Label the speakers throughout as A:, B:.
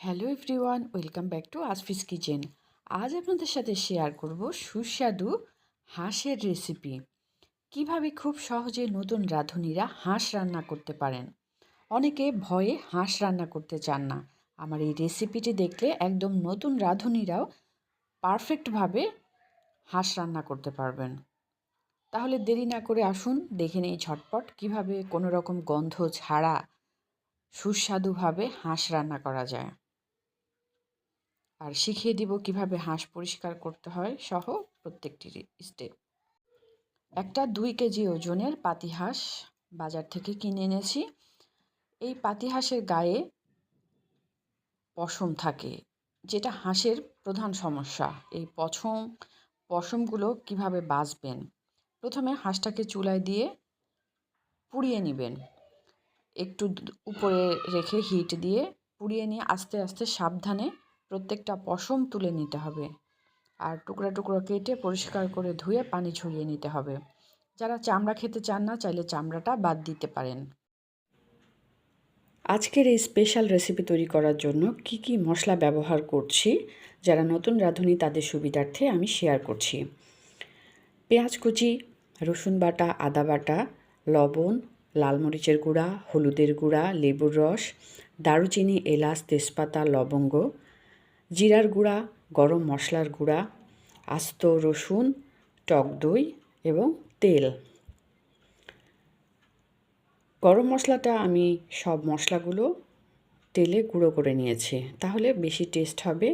A: Hello everyone, welcome back to আজফিস kitchen. আজ আপনাদের সাথে শেয়ার করব সুস্বাদু হাঁসের রেসিপি। কিভাবে খুব সহজে নতুন রাঁধুনিরা হাঁস রান্না করতে পারেন। অনেকে ভয়ে হাঁস রান্না করতে চান না। আমার এই রেসিপিটি দেখলে একদম নতুন রাঁধুনিরাও পারফেক্টভাবে হাঁস রান্না করতে পারবেন। তাহলে দেরি না করে আসুন দেখে নেই ঝটপট কিভাবে কোনো রকম গন্ধ ছাড়া সুস্বাদুভাবে হাঁস রান্না করা যায়। আর শিখিয়ে দিব কিভাবে হাঁস পরিষ্কার করতে হয় সহ প্রত্যেকটি স্টেপ। একটা 2 কেজি ওজনের পাতিহাঁস বাজার থেকে কিনে এনেছি। এই পাতিহাঁসের গায়ে পশম থাকে, যেটা হাঁসের প্রধান সমস্যা। এই পশমগুলো কিভাবে বাছবেন। প্রথমে হাঁসটাকে চুলায় দিয়ে পুড়িয়ে নেবেন। একটু উপরে রেখে হিট দিয়ে পুড়িয়ে নিয়ে আস্তে আস্তে সাবধানে প্রত্যেকটা পশম তুলে নিতে হবে। আর টুকরা টুকরো কেটে পরিষ্কার করে ধুয়ে পানি ঝরিয়ে নিতে হবে। যারা চামড়া খেতে চান না, চাইলে চামড়াটা বাদ দিতে পারেন। আজকের এই স্পেশাল রেসিপি তৈরি করার জন্য কি কি মশলা ব্যবহার করছি, যারা নতুন রাঁধুনি তাদের সুবিধার্থে আমি শেয়ার করছি। পেঁয়াজ কুচি, রসুন বাটা, আদা বাটা, লবণ, লাল মরিচের গুঁড়া, হলুদের গুঁড়া, লেবুর রস, দারুচিনি, এলাচ, তেজপাতা, লবঙ্গ, জিরার গুঁড়া, গরম মশলার গুঁড়া, আস্ত রসুন, টক দই এবং তেল। গরম মশলাটা আমি সব মশলাগুলো তেলে গুঁড়ো করে নিয়েছি, তাহলে বেশি টেস্ট হবে।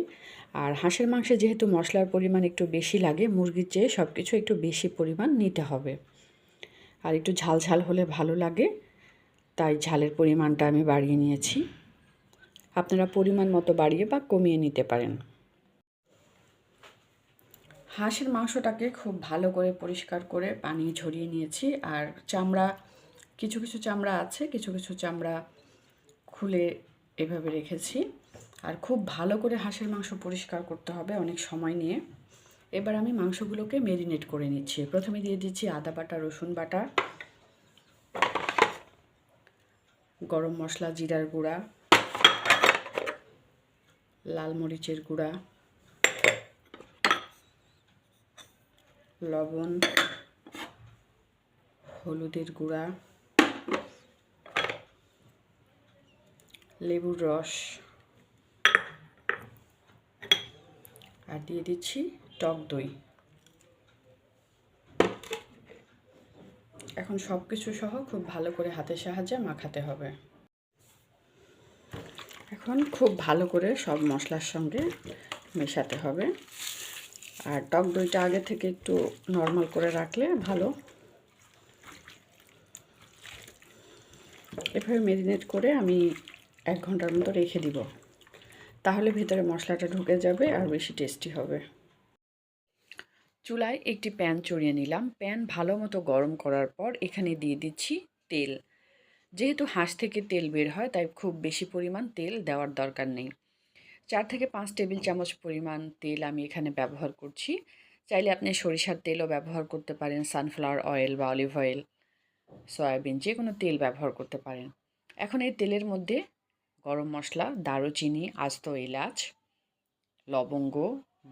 A: আর হাঁসের মাংসে যেহেতু মশলার পরিমাণ একটু বেশি লাগে, মুরগির চেয়ে সব কিছু একটু বেশি পরিমাণ নিতে হবে। আর একটু ঝাল ঝাল হলে ভালো লাগে, তাই ঝালের পরিমাণটা আমি বাড়িয়ে নিয়েছি। আপনারা পরিমাণ মতো বাড়িয়ে বা কমিয়ে নিতে পারেন। হাঁসের মাংসটাকে খুব ভালো করে পরিষ্কার করে পানি ঝরিয়ে নিয়েছি। আর চামড়া, কিছু কিছু চামড়া আছে, কিছু কিছু চামড়া খুলে এভাবে রেখেছি। আর খুব ভালো করে হাঁসের মাংস পরিষ্কার করতে হবে অনেক সময় নিয়ে। এবার আমি মাংসগুলোকে ম্যারিনেট করে নিচ্ছি। প্রথমে দিয়ে দিচ্ছি আদা বাটা, রসুন বাটা, গরম মশলা, জিরার গুঁড়া, লাল মরিচের গুঁড়া, লবণ, হলুদের গুঁড়া, লেবুর রস, আর দিয়ে দিচ্ছি টক দই। এখন সব কিছু সহ খুব ভালো করে হাতের সাহায্যে মাখাতে হবে। এখন খুব ভালো করে সব মশলার সঙ্গে মেশাতে হবে। আর টক দইটা আগে থেকে একটু নরমাল করে রাখলে ভালো। এভাবে ম্যারিনেট করে আমি 1 ঘন্টার মতো রেখে দিব, তাহলে ভেতরে মশলাটা ঢুকে যাবে আর বেশি টেস্টি হবে। চুলায় একটি প্যান চড়িয়ে নিলাম। প্যান ভালো মতো গরম করার পর এখানে দিয়ে দিচ্ছি তেল। যেহেতু হাঁস থেকে তেল বের হয়, তাই খুব বেশি পরিমাণ তেল দেওয়ার দরকার নেই। 4 থেকে 5 টেবিল চামচ পরিমাণ তেল আমি এখানে ব্যবহার করছি। চাইলে আপনি সরিষার তেলও ব্যবহার করতে পারেন, সানফ্লাওয়ার অয়েল বা অলিভ অয়েল, সয়াবিন, যে কোনো তেল ব্যবহার করতে পারেন। এখন এই তেলের মধ্যে গরম মশলা, দারুচিনি, আস্ত এলাচ, লবঙ্গ,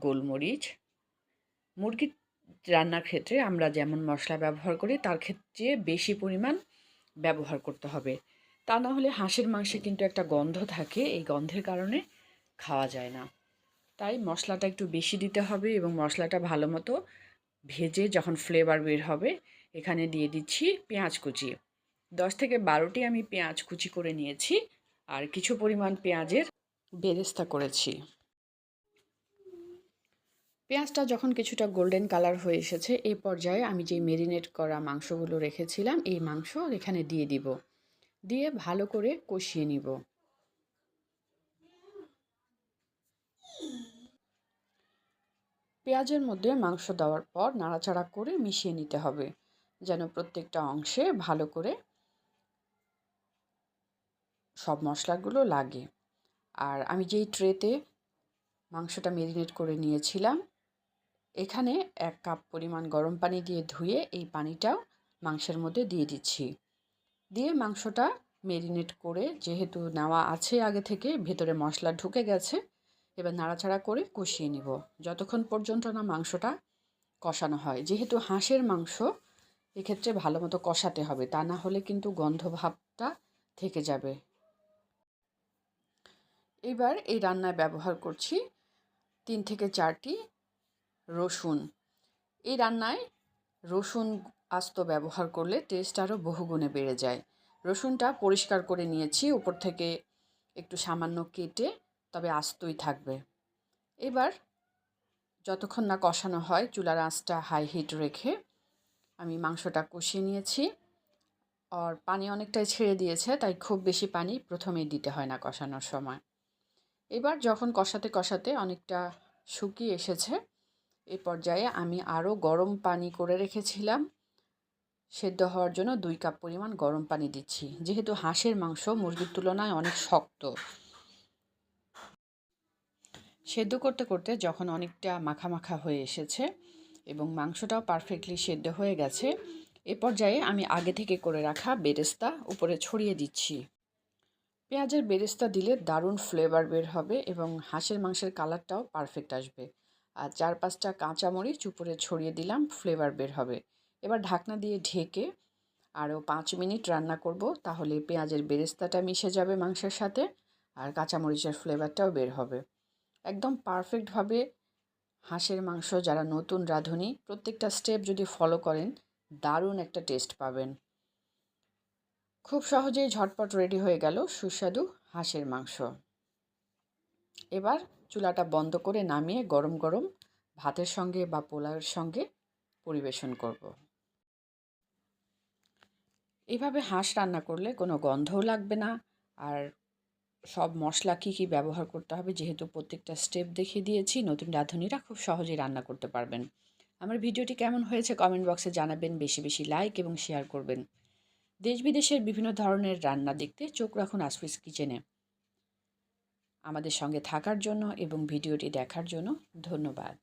A: গোলমরিচ, মুরগির রান্নার ক্ষেত্রে আমরা যেমন মশলা ব্যবহার করি তার ক্ষেত্রে বেশি পরিমাণ ব্যবহার করতে হবে। তা না হলে হাঁসের মাংসে কিন্তু একটা গন্ধ থাকে, এই গন্ধের কারণে খাওয়া যায় না। তাই মশলাটা একটু বেশি দিতে হবে এবং মশলাটা ভালো মতো ভেজে যখন ফ্লেভার বের হবে, এখানে দিয়ে দিচ্ছি পেঁয়াজ কুচি। 10 থেকে 12টি আমি পেঁয়াজ কুচি করে নিয়েছি, আর কিছু পরিমাণ পেঁয়াজের বেরেস্তা করেছি। পেঁয়াজটা যখন কিছুটা গোল্ডেন কালার হয়ে এসেছে, এই পর্যায়ে আমি যে মেরিনেট করা মাংসগুলো রেখেছিলাম, এই মাংস এখানে দিয়ে দিব। দিয়ে ভালো করে কষিয়ে নিব। পেঁয়াজের মধ্যে মাংস দেওয়ার পর নাড়াচাড়া করে মিশিয়ে নিতে হবে, যেন প্রত্যেকটা অংশে ভালো করে সব মশলাগুলো লাগে। আর আমি যেই ট্রেতে মাংসটা মেরিনেট করে নিয়েছিলাম, এখানে 1 কাপ পরিমাণ গরম পানি দিয়ে ধুয়ে এই পানিটাও মাংসের মধ্যে দিয়ে দিচ্ছি। দিয়ে মাংসটা মেরিনেট করে যেহেতু নেওয়া আছে আগে থেকে, ভেতরে মশলা ঢুকে গেছে। এবার নাড়াচাড়া করে কষিয়ে নিব যতক্ষণ পর্যন্ত না মাংসটা কষানো হয়। যেহেতু হাঁসের মাংস, এক্ষেত্রে ভালো মতো কষাতে হবে, তা না হলে কিন্তু গন্ধ ভাবটা থেকে যাবে। এবার এই রান্নায় ব্যবহার করছি 3 থেকে 4টি রসুন। এই রান্নায় রসুন আস্ত ব্যবহার করলে টেস্ট আরও বহুগুণে বেড়ে যায়। রসুনটা পরিষ্কার করে নিয়েছি, উপর থেকে একটু সামান্য কেটে, তবে আস্তই থাকবে। এবার যতক্ষণ না কষানো হয় চুলার আঁচটা হাই হিট রেখে আমি মাংসটা কষিয়ে নিয়েছি। আর পানি অনেকটাই ছেড়ে দিয়েছে, তাই খুব বেশি পানি প্রথমেই দিতে হয় না কষানোর সময়। এবার যখন কষাতে কষাতে অনেকটা শুকিয়ে এসেছে, এই পর্যায়ে আমি আরও গরম পানি করে রেখেছিলাম সেদ্ধ হওয়ার জন্য 2 কাপ পরিমাণ গরম পানি দিচ্ছি। যেহেতু হাঁসের মাংস মুরগির তুলনায় অনেক শক্ত, সেদ্ধ করতে করতে যখন অনেকটা মাখা মাখা হয়ে এসেছে এবং মাংসটাও পারফেক্টলি সেদ্ধ হয়ে গেছে, এ পর্যায়ে আমি আগে থেকে করে রাখা বেরেস্তা উপরে ছড়িয়ে দিচ্ছি। পেঁয়াজের বেরেস্তা দিলে দারুণ ফ্লেভার বের হবে এবং হাঁসের মাংসের কালারটাও পারফেক্ট আসবে। আর 4-5টা কাঁচামরিচ উপরে ছড়িয়ে দিলাম, ফ্লেভার বের হবে। এবার ঢাকনা দিয়ে ঢেকে আরও 5 মিনিট রান্না করব, তাহলে পেঁয়াজের বেরেস্তাটা মিশে যাবে মাংসের সাথে আর কাঁচামরিচের ফ্লেভারটাও বের হবে। একদম পারফেক্টভাবে হাঁসের মাংস যারা নতুন রাঁধুনি, প্রত্যেকটা স্টেপ যদি ফলো করেন দারুণ একটা টেস্ট পাবেন। খুব সহজেই ঝটপট রেডি হয়ে গেল সুস্বাদু হাঁসের মাংস। এবার চুলাটা বন্ধ করে নামিয়ে গরম গরম ভাতের সঙ্গে বা পোলাওয়ের সঙ্গে পরিবেশন করব। এভাবে হাঁস রান্না করলে কোনো গন্ধও লাগবে না, আর সব মশলা কী কী ব্যবহার করতে হবে যেহেতু প্রত্যেকটা স্টেপ দেখিয়ে দিয়েছি, নতুন রাঁধুনিরা খুব সহজেই রান্না করতে পারবেন। আমার ভিডিওটি কেমন হয়েছে কমেন্ট বক্সে জানাবেন, বেশি বেশি লাইক এবং শেয়ার করবেন। দেশ বিদেশের বিভিন্ন ধরনের রান্না দেখতে চোখ রাখুন আসফিস কিচেনে। আমাদের সঙ্গে থাকার জন্য এবং ভিডিওটি দেখার জন্য ধন্যবাদ।